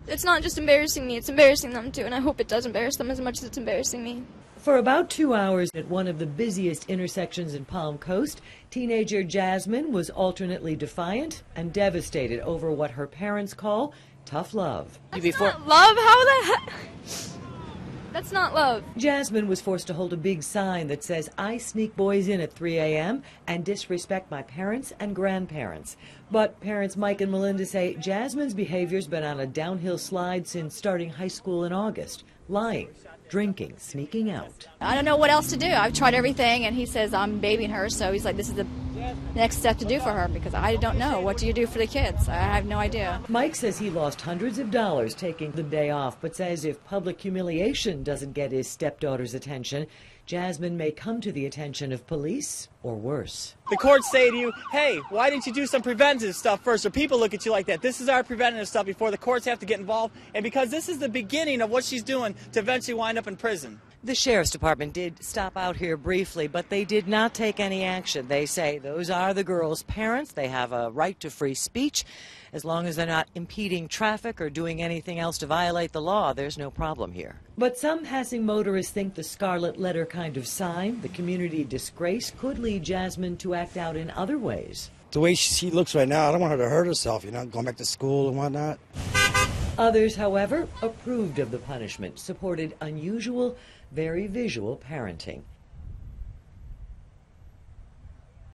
It's not just embarrassing me, it's embarrassing them too, and I hope it does embarrass them as much as it's embarrassing me. For about 2 hours at one of the busiest intersections in Palm Coast, teenager Jasmine was alternately defiant and devastated over what her parents call tough love. That's not love? How the heck? That's not love. Jasmine was forced to hold a big sign that says, "I sneak boys in at 3 a.m. and disrespect my parents and grandparents." But parents Mike and Melinda say Jasmine's behavior's been on a downhill slide since starting high school in August. Lying, drinking, sneaking out. I don't know what else to do. I've tried everything, and he says I'm babying her, so he's like, this is the next step to do for her, because I don't know. What do you do for the kids? I have no idea. Mike says he lost hundreds of dollars taking the day off, but says if public humiliation doesn't get his stepdaughter's attention, Jasmine may come to the attention of police or worse. The courts say to you, hey, why didn't you do some preventative stuff first? Or people look at you like that. This is our preventative stuff before the courts have to get involved. And because this is the beginning of what she's doing to eventually wind up in prison. The sheriff's department did stop out here briefly, but they did not take any action. They say those are the girls' parents. They have a right to free speech. As long as they're not impeding traffic or doing anything else to violate the law, there's no problem here. But some passing motorists think the scarlet letter kind of sign, the community disgrace, could lead Jasmine to act out in other ways. The way she looks right now, I don't want her to hurt herself, going back to school and whatnot. Others, however, approved of the punishment, supported unusual, very visual parenting.